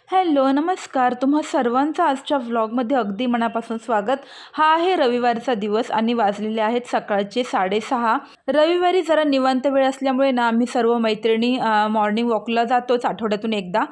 Hello, नमस्कार. तुम्हा सर्वांचं आजच्या व्लॉगमध्ये अगदी मनापासून स्वागत. हा आहे रविवारचा दिवस आणि वाजलेले आहेत सकाळचे 6:30. रविवारी जरा निवांत वेळ असल्यामुळे ना आम्ही सर्व मैत्रिणी मॉर्निंग वॉकला जातोच आठवड्यातून एकदा.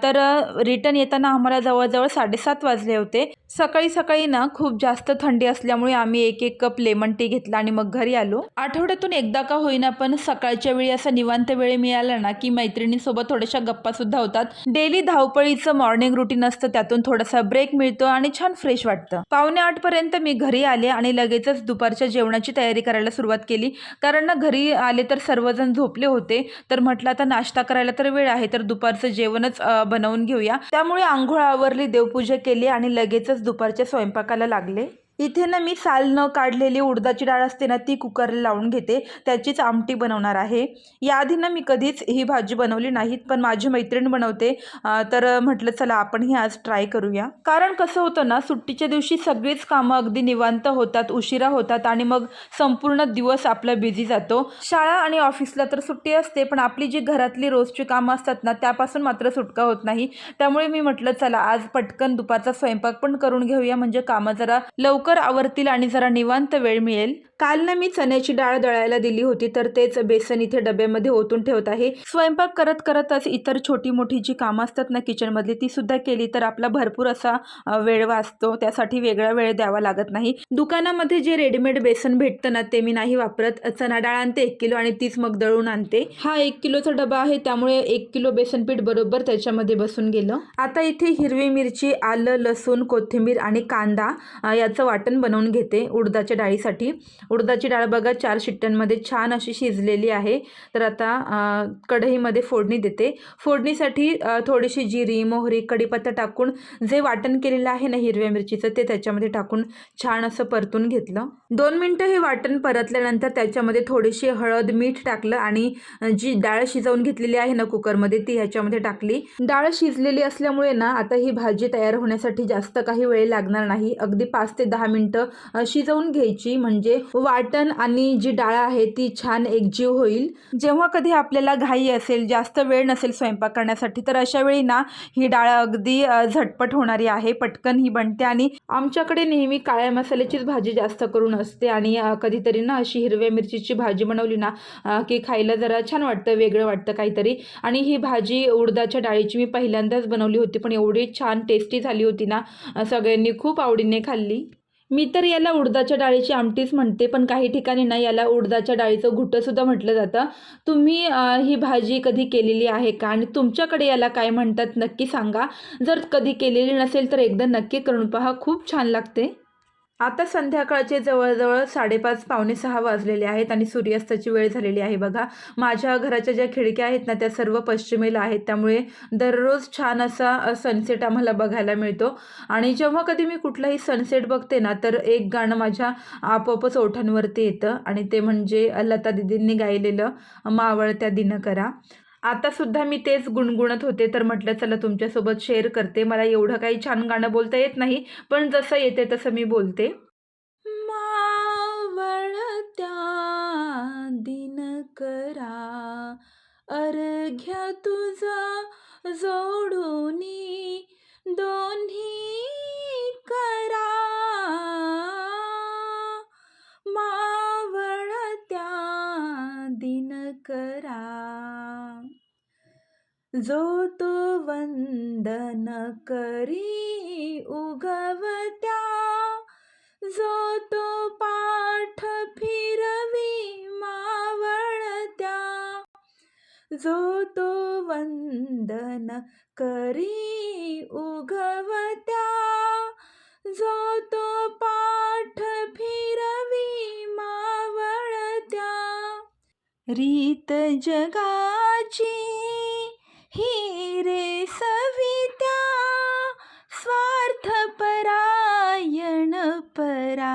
तर रिटर्न येताना आम्हाला जवळजवळ 7:30 वाजले होते. सकाळी सकाळी ना खूप जास्त थंडी असल्यामुळे आम्ही एक एक कप लेमन टी घेतला आणि मग घरी आलो. आठवड्यातून एकदा का होईना पण सकाळच्या वेळी असा निवांत वेळ मिळाला ना की मैत्रिणींसोबत थोड्याशा गप्पा सुद्धा होतात. डेली धावपळीचं मॉर्निंग रुटीन असतं, त्यातून थोडासा ब्रेक मिळतो आणि छान फ्रेश वाटतं. 7:45 पर्यंत मी घरी आले आणि लगेचच दुपारच्या जेवणाची तयारी करायला सुरुवात केली. कारण ना घरी आले तर सर्वजण झोपले होते, तर म्हटलं आता नाश्ता करायला तर वेळ आहे, तर दुपारचं जेवणच बनवून घेऊया. त्यामुळे आंघोळ आवरली, देवपूजा केली आणि लगेचच दुपारच्या स्वयंपाकाला लागले. इथे ना मी साल न काढलेली उडदाची डाळ असते ना ती कुकरला लावून घेते, त्याचीच आमटी बनवणार आहे. याआधी ना मी कधीच ही भाजी बनवली नाही, पण माझी मैत्रीण बनवते. तर म्हटलं चला आपण ही आज ट्राय करूया. कारण कसं होतं ना, सुट्टीच्या दिवशी सगळीच कामं अगदी निवांत होतात, उशिरा होतात आणि मग संपूर्ण दिवस आपला बिझी जातो. शाळा आणि ऑफिसला तर सुट्टी असते, पण आपली जी घरातली रोजची कामं असतात ना त्यापासून मात्र सुटका होत नाही. त्यामुळे मी म्हटलं चला आज पटकन दुपारचा स्वयंपाक पण करून घेऊया, म्हणजे कामं जरा लवकर आवरतील आणि जरा निवांत वेळ मिळेल. काल ना मी चण्याची डाळ दळायला दिली होती, तर तेच बेसन इथे डब्यामध्ये ओतून ठेवत आहे. स्वयंपाक करत करतच इतर छोटी मोठी जी कामं असतात ना किचनमधली ती सुद्धा केली तर आपला भरपूर असा वेळ वाचतो. त्यासाठी वेगळा वेळ द्यावा लागत नाही. दुकानामध्ये जे रेडीमेड बेसन भेटतं ना ते मी नाही वापरत. चणा डाळ आणते 1 किलो आणि तीच मग दळून आणते. हा 1 किलोचा डबा आहे, त्यामुळे 1 किलो बेसन पीठ बरोबर त्याच्यामध्ये बसून गेलं. आता इथे हिरवी मिरची, आलं, लसूण, कोथिंबीर आणि कांदा याचं वाटण बनवून घेते उडदाच्या डाळीसाठी. उडदाची डाळ बघा 4 शिट्ट्यांमध्ये छान अशी शिजलेली आहे. तर आता कढईमध्ये फोडणी देते. फोडणीसाठी थोडीशी जिरी, मोहरी, कढीपत्ता टाकून जे वाटण केलेलं आहे ना हिरव्या मिरचीचं ते त्याच्यामध्ये टाकून छान असं परतून घेतलं. 2 मिनटं हे वाटण परतल्यानंतर त्याच्यामध्ये थोडीशी हळद, मीठ टाकलं आणि जी डाळ शिजवून घेतलेली आहे ना कुकरमध्ये ती ह्याच्यामध्ये टाकली. डाळ शिजलेली असल्यामुळे ना आता ही भाजी तयार होण्यासाठी जास्त काही वेळ लागणार नाही. अगदी 5 ते 10 मिनटं शिजवून घ्यायची, म्हणजे वाटण आणि जी डाळ आहे ती छान एकजीव होईल. जेव्हा कधी आपल्याला घाई असेल, जास्त वेळ नसेल स्वयंपाक करण्यासाठी, तर अशा वेळी ना ही डाळ अगदी झटपट होणारी आहे, पटकन ही बनते. आणि आमच्याकडे नेहमी काळ्या मसाल्याचीच भाजी जास्त करून असते आणि कधीतरी ना अशी हिरव्या मिरचीची भाजी बनवली ना की खायला जरा छान वाटतं, वेगळं वाटतं काहीतरी. आणि ही भाजी उडदाच्या डाळीची मी पहिल्यांदाच बनवली होती, पण एवढी छान टेस्टी झाली होती ना, सगळ्यांनी खूप आवडीने खाल्ली. मी तर याला उडदाच्या डाळीची आमटीच म्हणते, पण काही ठिकाणी ना याला उडदाच्या डाळीचं घुटं सुद्धा म्हटलं जातं. तुम्ही ही भाजी कधी केलेली आहे का आणि तुमच्याकडे याला काय म्हणतात नक्की सांगा. जर कधी केलेली नसेल तर एकदा नक्की करून पहा, खूप छान लागते. आता संध्याकाळचे जवळजवळ 5:30 पावणे 6 वाजलेले आहेत आणि सूर्यास्ताची वेळ झालेली आहे बघा. माझ्या घराच्या ज्या खिडक्या आहेत ना त्या सर्व पश्चिमेला आहेत, त्यामुळे दररोज छान असा सनसेट आम्हाला बघायला मिळतो. आणि जेव्हा कधी मी कुठलाही सनसेट बघते ना तर एक गाणं माझ्या आपोआपच ओठांवरती येतं आणि ते म्हणजे लता दीदींनी गायलेलं मावळत्या दिनकरा. आता सुद्धा मी तेच गुणगुणत होते, तर म्हटलं चला तुमच्यासोबत शेअर करते. मला एवढं काही छान गाणं बोलता येत नाही, पण जसं येते तसं मी बोलते. मावळत्या दिनकरा अर्घ्य तुझा जोडूनी दोन्ही करा, मावळत्या दिनकरा जो तो वंदन करी उगवत्या, जो तो पाठ फिरवी मावळत्या, जो तो वंदन करी उगवत्या, जो तो पाठ फिरवी मावळत्या. रीत जगाची ही रे सवित्या, स्वार्थ परायण परा,